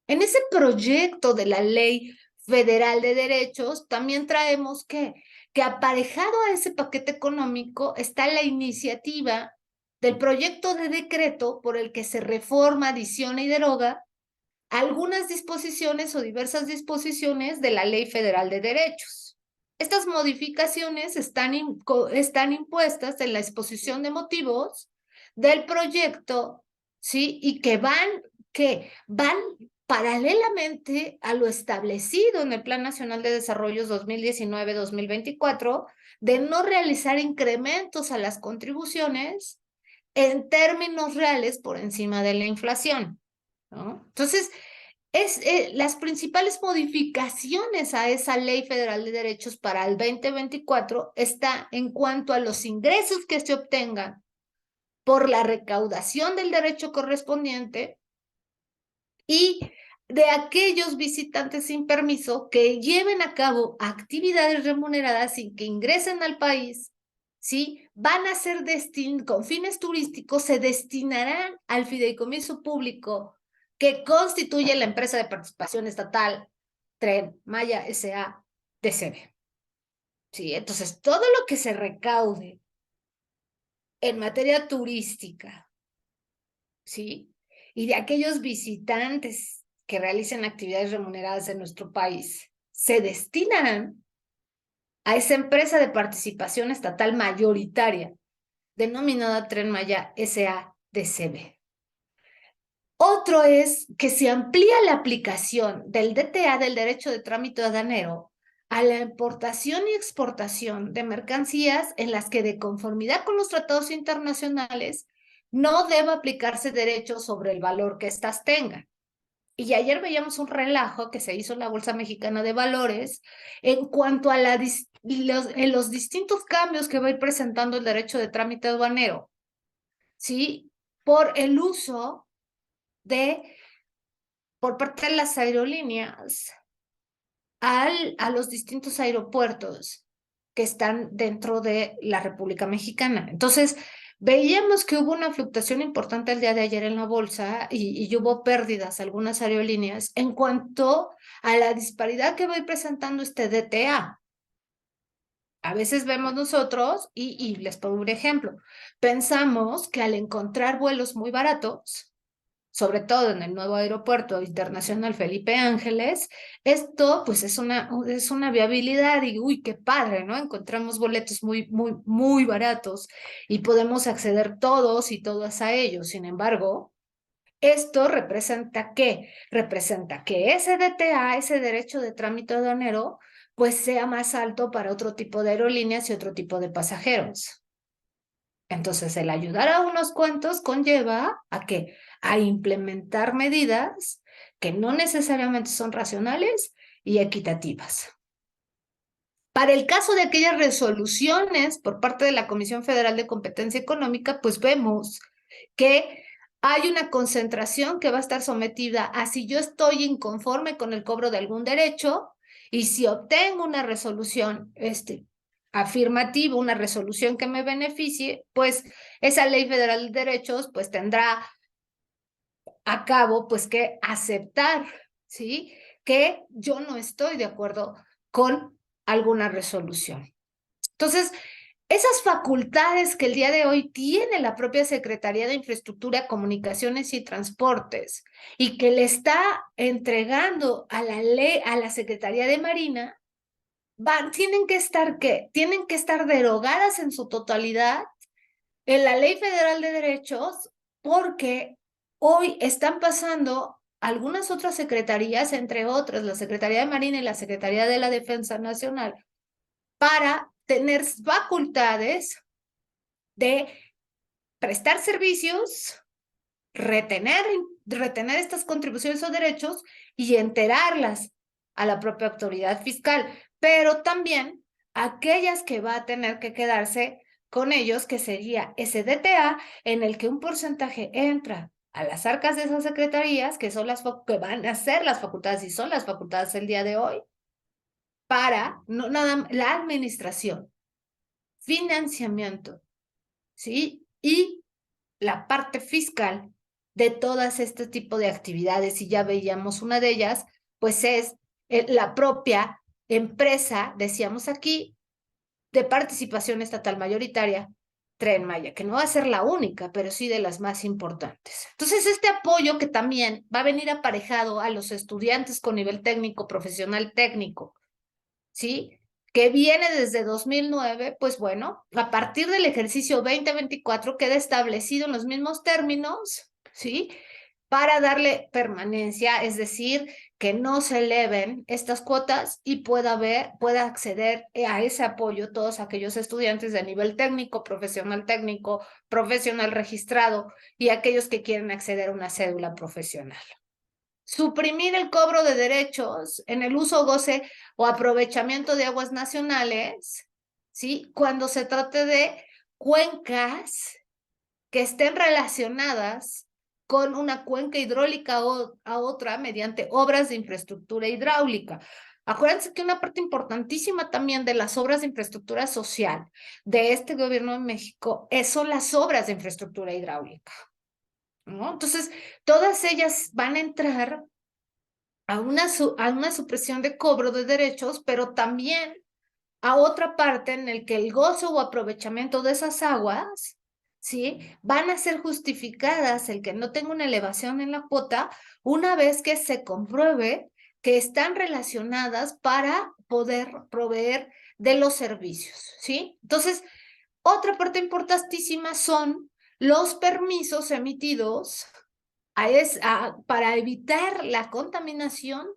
En ese proyecto de la Ley Federal de Derechos también traemos que aparejado a ese paquete económico está la iniciativa del proyecto de decreto por el que se reforma, adiciona y deroga algunas disposiciones o diversas disposiciones de la Ley Federal de Derechos. Estas modificaciones están impuestas en la exposición de motivos del proyecto, ¿sí? Y que van paralelamente a lo establecido en el Plan Nacional de Desarrollo 2019-2024 de no realizar incrementos a las contribuciones en términos reales por encima de la inflación, ¿no? Entonces, las principales modificaciones a esa Ley Federal de Derechos para el 2024 está en cuanto a los ingresos que se obtengan por la recaudación del derecho correspondiente y de aquellos visitantes sin permiso que lleven a cabo actividades remuneradas sin que ingresen al país, ¿sí? Van a ser con fines turísticos, se destinarán al fideicomiso público que constituye la empresa de participación estatal Tren Maya S.A. DCB. ¿Sí? Entonces, todo lo que se recaude en materia turística, ¿sí? Y de aquellos visitantes que realicen actividades remuneradas en nuestro país, se destinarán a esa empresa de participación estatal mayoritaria, denominada Tren Maya S.A.DCB. Otro es que se amplía la aplicación del DTA, del derecho de trámite aduanero, a la importación y exportación de mercancías en las que, de conformidad con los tratados internacionales, no deba aplicarse derecho sobre el valor que éstas tengan. Y ayer veíamos un relajo que se hizo en la Bolsa Mexicana de Valores en cuanto a los distintos cambios que va a ir presentando el derecho de trámite aduanero, ¿sí? Por el uso por parte de las aerolíneas a los distintos aeropuertos que están dentro de la República Mexicana. Entonces, veíamos que hubo una fluctuación importante el día de ayer en la bolsa y hubo pérdidas algunas aerolíneas en cuanto a la disparidad que va a ir presentando este DTA. A veces vemos nosotros, y les pongo un ejemplo, pensamos que al encontrar vuelos muy baratos, sobre todo en el nuevo aeropuerto internacional Felipe Ángeles, esto pues es una viabilidad y uy, qué padre, ¿no? Encontramos boletos muy, muy, muy baratos y podemos acceder todos y todas a ellos. Sin embargo, esto representa ¿qué? Representa que ese DTA, ese derecho de trámite aduanero, pues sea más alto para otro tipo de aerolíneas y otro tipo de pasajeros. Entonces, el ayudar a unos cuantos conlleva a qué? A implementar medidas que no necesariamente son racionales y equitativas. Para el caso de aquellas resoluciones por parte de la Comisión Federal de Competencia Económica, pues vemos que hay una concentración que va a estar sometida a si yo estoy inconforme con el cobro de algún derecho y si obtengo una resolución afirmativa, una resolución que me beneficie, pues esa Ley Federal de Derechos pues tendrá a cabo pues que aceptar, ¿sí? Que yo no estoy de acuerdo con alguna resolución. Entonces, esas facultades que el día de hoy tiene la propia Secretaría de Infraestructura, Comunicaciones y Transportes y que le está entregando a la ley, a la Secretaría de Marina, tienen que estar, ¿qué? Tienen que estar derogadas en su totalidad en la Ley Federal de Derechos porque hoy están pasando algunas otras secretarías, entre otras la Secretaría de Marina y la Secretaría de la Defensa Nacional, para tener facultades de prestar servicios, retener, retener estas contribuciones o derechos y enterarlas a la propia autoridad fiscal, pero también aquellas que va a tener que quedarse con ellos, que sería SDTA, en el que un porcentaje entra a las arcas de esas secretarías, que son las que van a ser las facultades y son las facultades el día de hoy, para no, nada, la administración, financiamiento, ¿sí? Y la parte fiscal de todas este tipo de actividades, y ya veíamos una de ellas, pues es la propia empresa, decíamos aquí, de participación estatal mayoritaria, Tren Maya, que no va a ser la única, pero sí de las más importantes. Entonces, este apoyo que también va a venir aparejado a los estudiantes con nivel técnico, profesional técnico, ¿sí? Que viene desde 2009, pues bueno, a partir del ejercicio 2024 queda establecido en los mismos términos, ¿sí? Para darle permanencia, es decir, que no se eleven estas cuotas y pueda acceder a ese apoyo todos aquellos estudiantes de nivel técnico, profesional registrado y aquellos que quieren acceder a una cédula profesional. Suprimir el cobro de derechos en el uso, goce o aprovechamiento de aguas nacionales, ¿sí? Cuando se trate de cuencas que estén relacionadas con una cuenca hidráulica o a otra mediante obras de infraestructura hidráulica. Acuérdense que una parte importantísima también de las obras de infraestructura social de este gobierno de México son las obras de infraestructura hidráulica, ¿no? Entonces, todas ellas van a entrar a una supresión de cobro de derechos, pero también a otra parte en el que el gozo o aprovechamiento de esas aguas, ¿sí? Van a ser justificadas el que no tenga una elevación en la cuota una vez que se compruebe que están relacionadas para poder proveer de los servicios, ¿sí? Entonces, otra parte importantísima son los permisos emitidos para evitar la contaminación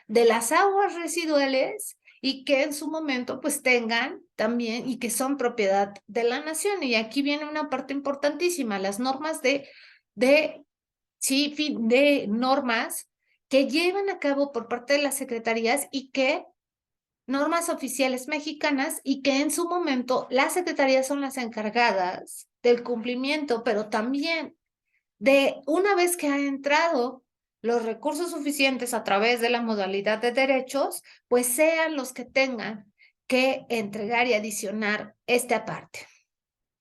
de las aguas residuales y que en su momento pues tengan también y que son propiedad de la nación. Y aquí viene una parte importantísima, las normas de, sí, de normas que llevan a cabo por parte de las secretarías y que normas oficiales mexicanas y que en su momento las secretarías son las encargadas del cumplimiento, pero también de una vez que ha entrado los recursos suficientes a través de la modalidad de derechos, pues sean los que tengan que entregar y adicionar esta parte.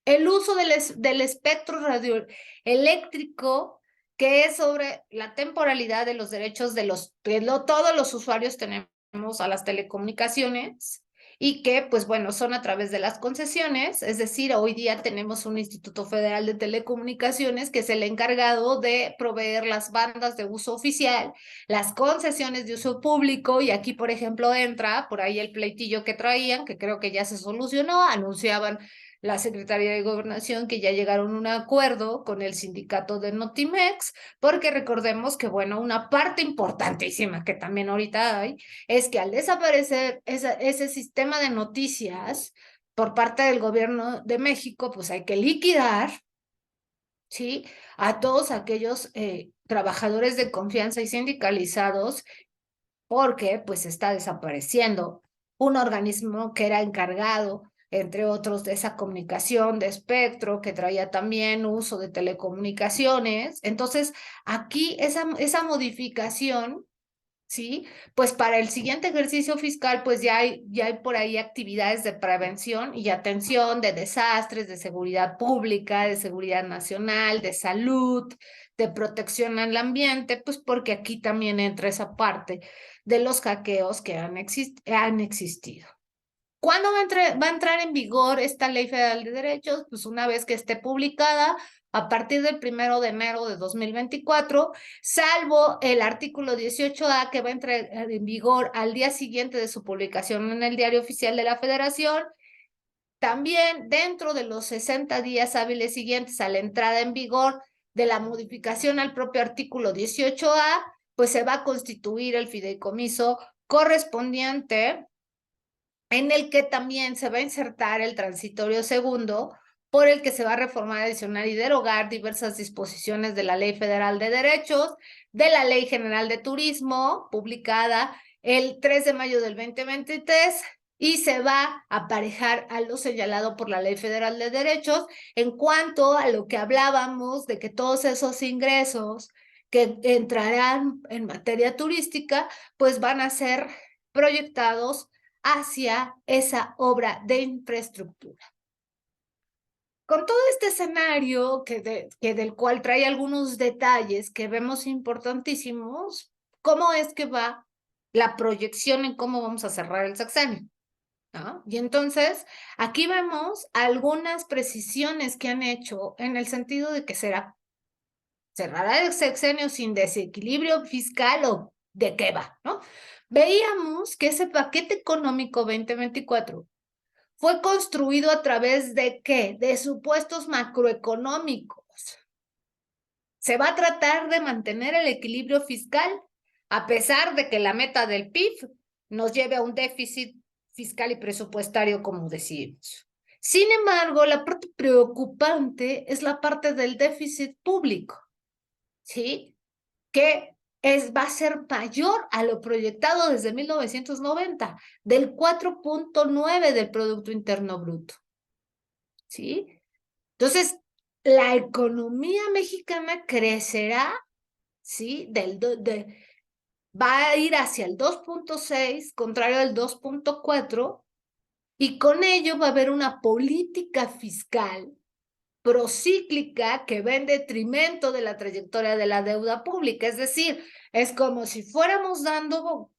El uso del espectro radioeléctrico, que es sobre la temporalidad de los derechos todos los usuarios tenemos a las telecomunicaciones y que, pues bueno, son a través de las concesiones, es decir, hoy día tenemos un Instituto Federal de Telecomunicaciones que es el encargado de proveer las bandas de uso oficial, las concesiones de uso público, y aquí, por ejemplo, entra por ahí el pleitillo que traían, que creo que ya se solucionó, anunciaban la Secretaría de Gobernación que ya llegaron a un acuerdo con el sindicato de Notimex, porque recordemos que, bueno, una parte importantísima que también ahorita hay es que al desaparecer ese sistema de noticias por parte del gobierno de México, pues hay que liquidar, ¿sí? A todos aquellos trabajadores de confianza y sindicalizados porque pues está desapareciendo un organismo que era encargado, entre otros, de esa comunicación de espectro, que traía también uso de telecomunicaciones. Entonces, aquí esa modificación, ¿sí? Pues para el siguiente ejercicio fiscal, pues ya hay por ahí actividades de prevención y atención de desastres, de seguridad pública, de seguridad nacional, de salud, de protección al ambiente, pues porque aquí también entra esa parte de los hackeos que han existido. ¿Cuándo va a entrar en vigor esta Ley Federal de Derechos? Pues una vez que esté publicada a partir del 1 de enero de 2024, salvo el artículo 18A que va a entrar en vigor al día siguiente de su publicación en el Diario Oficial de la Federación. También dentro de los 60 días hábiles siguientes a la entrada en vigor de la modificación al propio artículo 18A, pues se va a constituir el fideicomiso correspondiente, en el que también se va a insertar el transitorio segundo, por el que se va a reformar, adicionar y derogar diversas disposiciones de la Ley Federal de Derechos, de la Ley General de Turismo, publicada el 3 de mayo del 2023, y se va a aparejar a lo señalado por la Ley Federal de Derechos en cuanto a lo que hablábamos de que todos esos ingresos que entrarán en materia turística, pues van a ser proyectados hacia esa obra de infraestructura. Con todo este escenario del cual trae algunos detalles que vemos importantísimos, ¿cómo es que va la proyección en cómo vamos a cerrar el sexenio? ¿No? Y entonces, aquí vemos algunas precisiones que han hecho en el sentido de que cerrará el sexenio sin desequilibrio fiscal o de qué va, ¿no? Veíamos que ese paquete económico 2024 fue construido a través de ¿qué? De supuestos macroeconómicos. Se va a tratar de mantener el equilibrio fiscal, a pesar de que la meta del PIB nos lleve a un déficit fiscal y presupuestario, como decimos. Sin embargo, la parte preocupante es la parte del déficit público, ¿sí? Que va a ser mayor a lo proyectado desde 1990, del 4.9 del Producto Interno Bruto. ¿Sí? Entonces, la economía mexicana crecerá, ¿sí? Va a ir hacia el 2.6, contrario al 2.4, y con ello va a haber una política fiscal procíclica que va en detrimento de la trayectoria de la deuda pública. Es decir, es como si fuéramos dando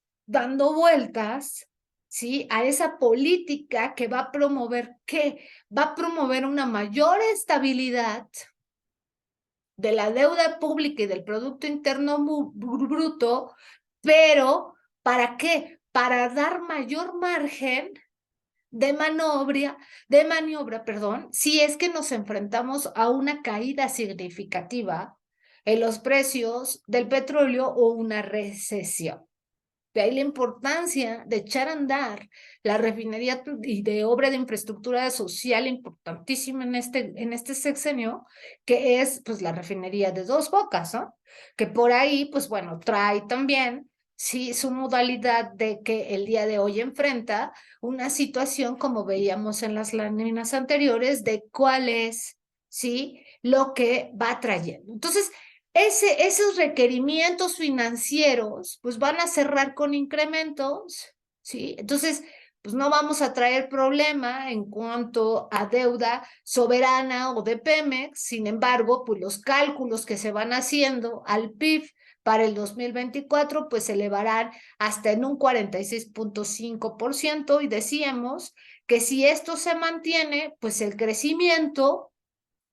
vueltas, ¿sí? A esa política que va a promover, ¿qué? Va a promover una mayor estabilidad de la deuda pública y del Producto Interno Bruto, pero ¿para qué? Para dar mayor margen de maniobra, perdón, si es que nos enfrentamos a una caída significativa en los precios del petróleo o una recesión. De ahí la importancia de echar a andar la refinería y de obra de infraestructura social importantísima en este sexenio, que es pues la refinería de Dos Bocas, ¿no? Que por ahí, pues bueno, trae también, sí, su modalidad de que el día de hoy enfrenta una situación, como veíamos en las láminas anteriores, de cuál es, sí, lo que va trayendo. Entonces, esos requerimientos financieros, pues van a cerrar con incrementos, ¿sí? Entonces, pues no vamos a traer problema en cuanto a deuda soberana o de Pemex. Sin embargo, pues los cálculos que se van haciendo al PIB para el 2024, pues se elevarán hasta en un 46.5%, y decíamos que si esto se mantiene, pues el crecimiento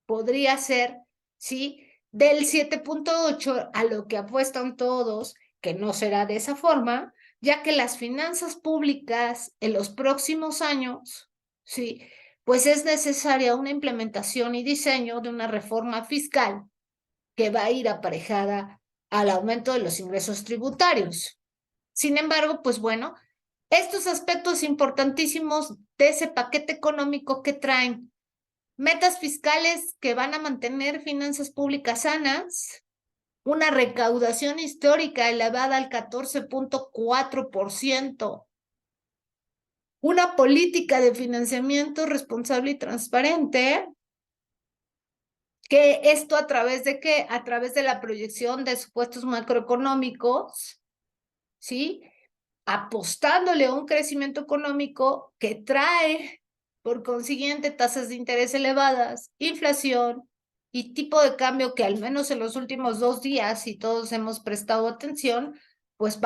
podría ser, ¿sí? Del 7.8, a lo que apuestan todos, que no será de esa forma, ya que las finanzas públicas en los próximos años, ¿sí? Pues es necesaria una implementación y diseño de una reforma fiscal que va a ir aparejada al aumento de los ingresos tributarios. Sin embargo, pues bueno, estos aspectos importantísimos de ese paquete económico que traen: metas fiscales que van a mantener finanzas públicas sanas, una recaudación histórica elevada al 14.4%, una política de financiamiento responsable y transparente, que esto a través de qué? A través de la proyección de supuestos macroeconómicos, ¿sí? Apostándole a un crecimiento económico que trae, por consiguiente, tasas de interés elevadas, inflación y tipo de cambio que al menos en los últimos 2 días, si todos hemos prestado atención, pues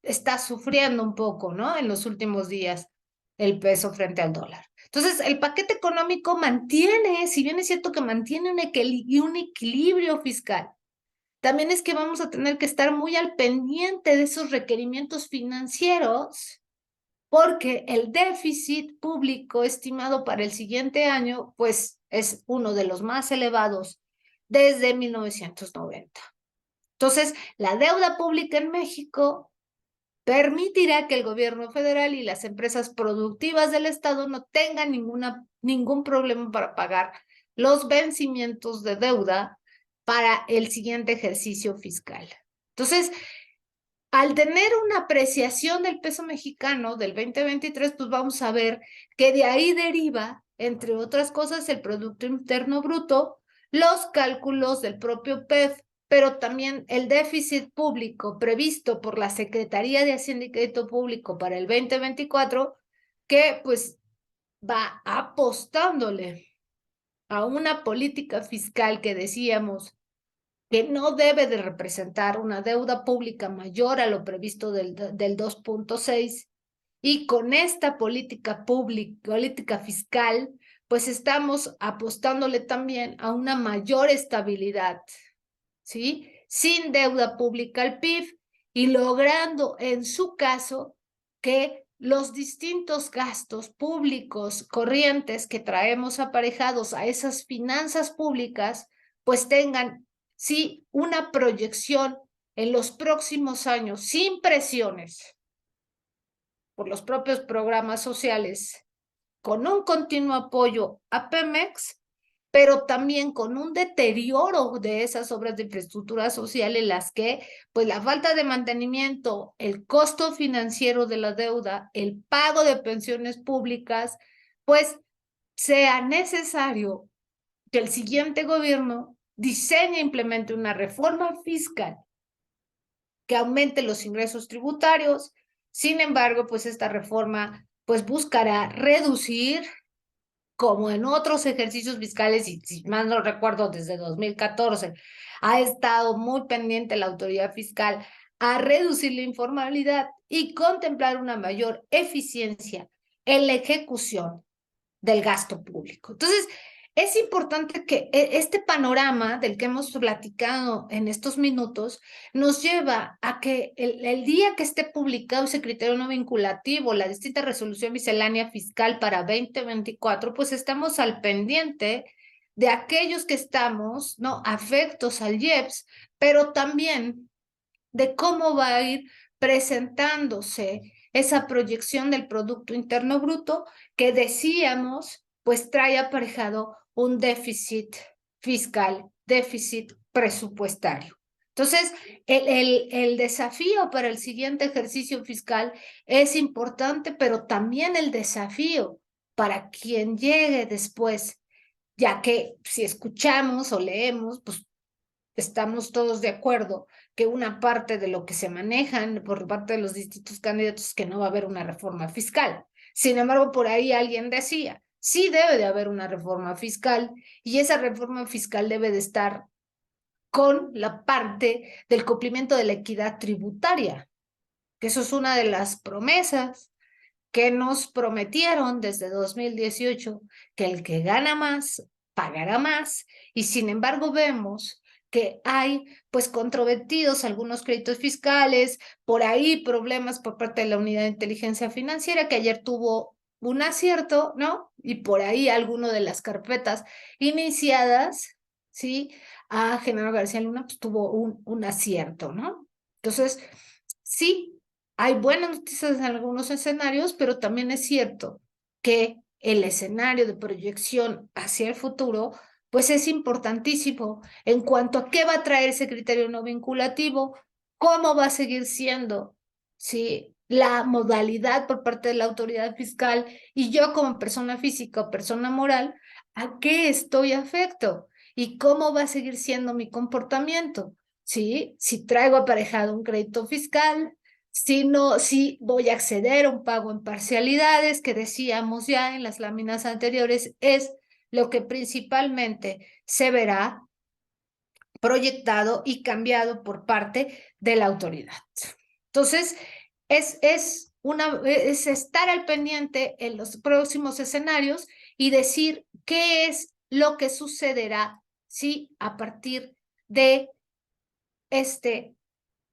está sufriendo un poco, ¿no? En los últimos días. el peso frente al dólar. Entonces, el paquete económico mantiene, si bien es cierto que mantiene un equilibrio fiscal, también es que vamos a tener que estar muy al pendiente de esos requerimientos financieros, porque el déficit público estimado para el siguiente año, pues es uno de los más elevados desde 1990. Entonces, la deuda pública en México permitirá que el gobierno federal y las empresas productivas del Estado no tengan ningún problema para pagar los vencimientos de deuda para el siguiente ejercicio fiscal. Entonces, al tener una apreciación del peso mexicano del 2023, pues vamos a ver que de ahí deriva, entre otras cosas, el Producto Interno Bruto, los cálculos del propio PEF, pero también el déficit público previsto por la Secretaría de Hacienda y Crédito Público para el 2024, que pues va apostándole a una política fiscal que decíamos que no debe de representar una deuda pública mayor a lo previsto del 2.6, y con esta política pública, política fiscal, pues estamos apostándole también a una mayor estabilidad, ¿sí? Sin deuda pública al PIB y logrando en su caso que los distintos gastos públicos corrientes que traemos aparejados a esas finanzas públicas, pues tengan, sí, una proyección en los próximos años sin presiones por los propios programas sociales, con un continuo apoyo a Pemex, pero también con un deterioro de esas obras de infraestructura social en las que, pues, la falta de mantenimiento, el costo financiero de la deuda, el pago de pensiones públicas, pues, sea necesario que el siguiente gobierno diseñe e implemente una reforma fiscal que aumente los ingresos tributarios. Sin embargo, pues esta reforma pues buscará reducir, como en otros ejercicios fiscales, y si mal no recuerdo, desde 2014, ha estado muy pendiente la autoridad fiscal a reducir la informalidad y contemplar una mayor eficiencia en la ejecución del gasto público. Entonces, es importante que este panorama del que hemos platicado en estos minutos nos lleva a que el día que esté publicado ese criterio no vinculativo, la distinta resolución miscelánea fiscal para 2024, pues estamos al pendiente de aquellos que estamos, ¿no?, afectos al IEPS, pero también de cómo va a ir presentándose esa proyección del Producto Interno Bruto que decíamos, pues trae aparejado un déficit fiscal, déficit presupuestario. Entonces, el desafío para el siguiente ejercicio fiscal es importante, pero también el desafío para quien llegue después, ya que si escuchamos o leemos, pues estamos todos de acuerdo que una parte de lo que se manejan por parte de los distintos candidatos es que no va a haber una reforma fiscal. Sin embargo, por ahí alguien decía, sí debe de haber una reforma fiscal, y esa reforma fiscal debe de estar con la parte del cumplimiento de la equidad tributaria, que eso es una de las promesas que nos prometieron desde 2018, que el que gana más pagará más, y sin embargo vemos que hay pues controvertidos algunos créditos fiscales, por ahí problemas por parte de la Unidad de Inteligencia Financiera, que ayer tuvo un acierto, ¿no? Y por ahí alguno de las carpetas iniciadas, ¿sí?, a Genaro García Luna, pues tuvo un acierto, ¿no? Entonces, sí, hay buenas noticias en algunos escenarios, pero también es cierto que el escenario de proyección hacia el futuro, pues es importantísimo en cuanto a qué va a traer ese criterio no vinculativo, cómo va a seguir siendo, ¿sí?, la modalidad por parte de la autoridad fiscal, y yo como persona física o persona moral, ¿a qué estoy afecto? ¿Y cómo va a seguir siendo mi comportamiento? ¿Sí? Si traigo aparejado un crédito fiscal, si no, si voy a acceder a un pago en parcialidades, que decíamos ya en las láminas anteriores, es lo que principalmente se verá proyectado y cambiado por parte de la autoridad. Entonces, es es estar al pendiente en los próximos escenarios y decir qué es lo que sucederá si a partir de este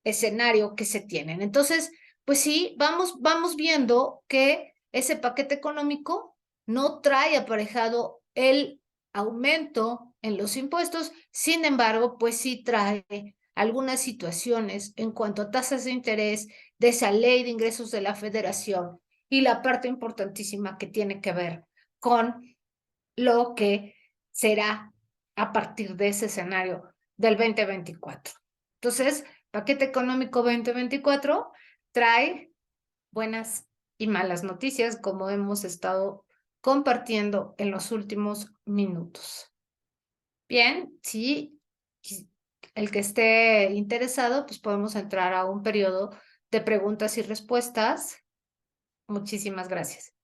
escenario que se tienen. Entonces, pues sí, vamos viendo que ese paquete económico no trae aparejado el aumento en los impuestos, sin embargo, pues sí trae algunas situaciones en cuanto a tasas de interés de esa ley de ingresos de la federación y la parte importantísima que tiene que ver con lo que será a partir de ese escenario del 2024. Entonces, paquete económico 2024 trae buenas y malas noticias, como hemos estado compartiendo en los últimos minutos. Bien, si el que esté interesado, pues podemos entrar a un periodo de preguntas y respuestas. Muchísimas gracias.